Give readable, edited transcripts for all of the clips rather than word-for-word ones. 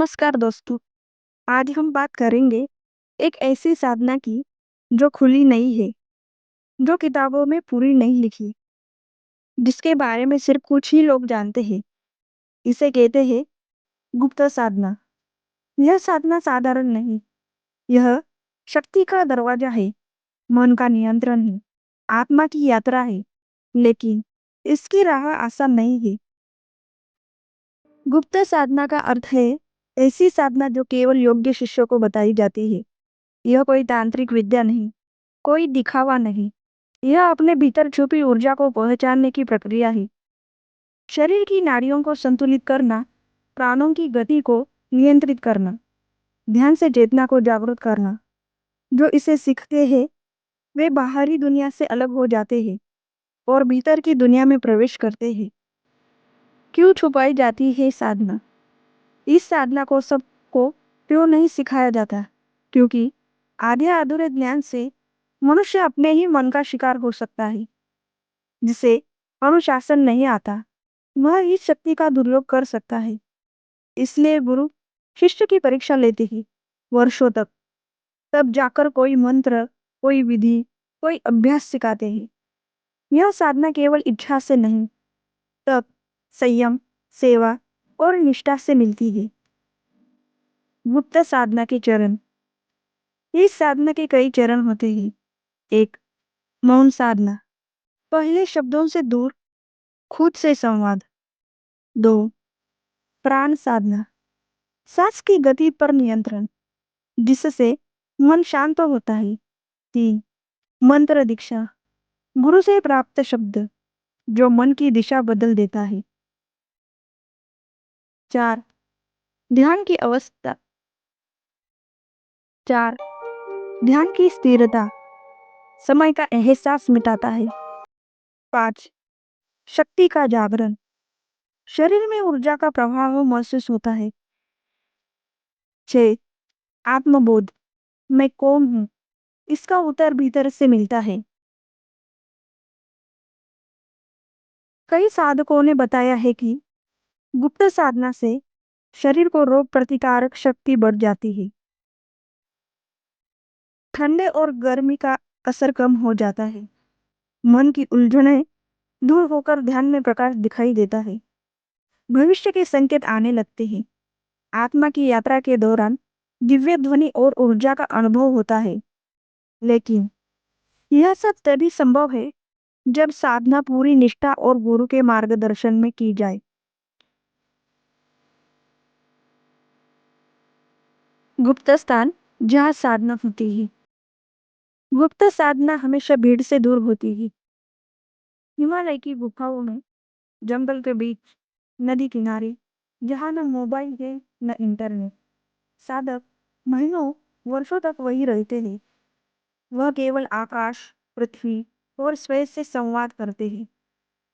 नमस्कार दोस्तों। आज हम बात करेंगे एक ऐसी साधना की जो खुली नहीं है, जो किताबों में पूरी नहीं लिखी, जिसके बारे में सिर्फ कुछ ही लोग जानते हैं। इसे कहते हैं गुप्त साधना। यह साधना साधारण नहीं, यह शक्ति का दरवाजा है, मन का नियंत्रण है, आत्मा की यात्रा है। लेकिन इसकी राह आसान नहीं है। गुप्त साधना का अर्थ है ऐसी साधना जो केवल योग्य शिष्यों को बताई जाती है। यह कोई तांत्रिक विद्या नहीं, कोई दिखावा नहीं। यह अपने भीतर छुपी ऊर्जा को पहचानने की प्रक्रिया है। शरीर की नाड़ियों को संतुलित करना, प्राणों की गति को नियंत्रित करना, ध्यान से चेतना को जागृत करना। जो इसे सीखते हैं, वे बाहरी दुनिया से अलग हो जाते हैं और भीतर की दुनिया में प्रवेश करते हैं। क्यों छुपाई जाती है साधना? इस साधना को सबको क्यों नहीं सिखाया जाता? क्योंकि आधे अधूरे ज्ञान से मनुष्य अपने ही मन का शिकार हो सकता है। जिसे अनुशासन नहीं आता, वह इस शक्ति का दुरुपयोग कर सकता है। इसलिए गुरु शिष्य की परीक्षा लेते ही वर्षों तक, तब जाकर कोई मंत्र, कोई विधि, कोई अभ्यास सिखाते हैं। यह साधना केवल इच्छा से नहीं, तप, संयम, सेवा और निष्ठा से मिलती है। गुप्त साधना के चरण। इस साधना के कई चरण होते हैं। एक, मौन साधना। पहले शब्दों से दूर, खुद से संवाद। दो, प्राण साधना। सांस की गति पर नियंत्रण, जिससे मन शांत होता है। तीन, मंत्र दीक्षा। गुरु से प्राप्त शब्द जो मन की दिशा बदल देता है। चार, ध्यान की अवस्था। चार, ध्यान की स्थिरता समय का एहसास मिटाता है। पाँच, शक्ति का जागरण। शरीर में ऊर्जा का प्रभाव महसूस होता है। छह, आत्मबोध। मैं कौन हूँ, इसका उत्तर भीतर से मिलता है। कई साधकों ने बताया है कि गुप्त साधना से शरीर को रोग प्रतिकारक शक्ति बढ़ जाती है। ठंडे और गर्मी का असर कम हो जाता है। मन की उलझनें दूर होकर ध्यान में प्रकाश दिखाई देता है। भविष्य के संकेत आने लगते हैं। आत्मा की यात्रा के दौरान दिव्य ध्वनि और ऊर्जा का अनुभव होता है। लेकिन यह सब तभी संभव है जब साधना पूरी निष्ठा और गुरु के मार्गदर्शन में की जाए। गुप्त स्थान जहाँ साधना होती है। गुप्त साधना हमेशा भीड़ से दूर होती है। हिमालय की गुफाओं में, जंगल के बीच, नदी किनारे, जहाँ न मोबाइल है न इंटरनेट। साधक महीनों वर्षों तक वही रहते हैं। वह केवल आकाश, पृथ्वी और स्वयं से संवाद करते हैं।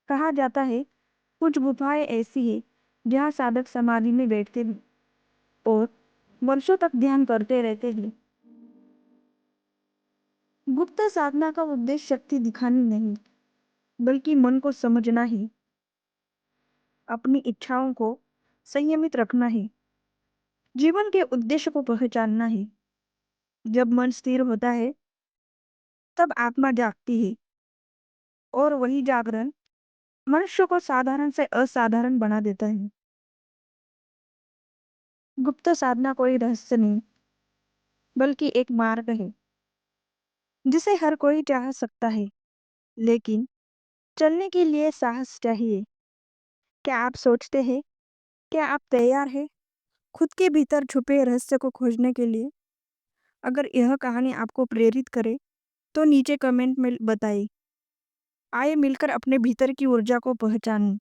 कहा जाता है कुछ गुफाएं ऐसी है जहाँ साधक समाधि में बैठते हैं और वर्षों तक ध्यान करते रहते हैं। गुप्त साधना का उद्देश्य शक्ति दिखानी नहीं, बल्कि मन को समझना ही, अपनी इच्छाओं को संयमित रखना ही, जीवन के उद्देश्य को पहचानना ही। जब मन स्थिर होता है, तब आत्मा जागती है और वही जागरण मनुष्य को साधारण से असाधारण बना देता है। गुप्त साधना कोई रहस्य नहीं, बल्कि एक मार्ग है जिसे हर कोई चाह सकता है, लेकिन चलने के लिए साहस चाहिए। क्या आप सोचते हैं, क्या आप तैयार हैं खुद के भीतर छुपे रहस्य को खोजने के लिए? अगर यह कहानी आपको प्रेरित करे, तो नीचे कमेंट में बताइए। आइए मिलकर अपने भीतर की ऊर्जा को पहचानें।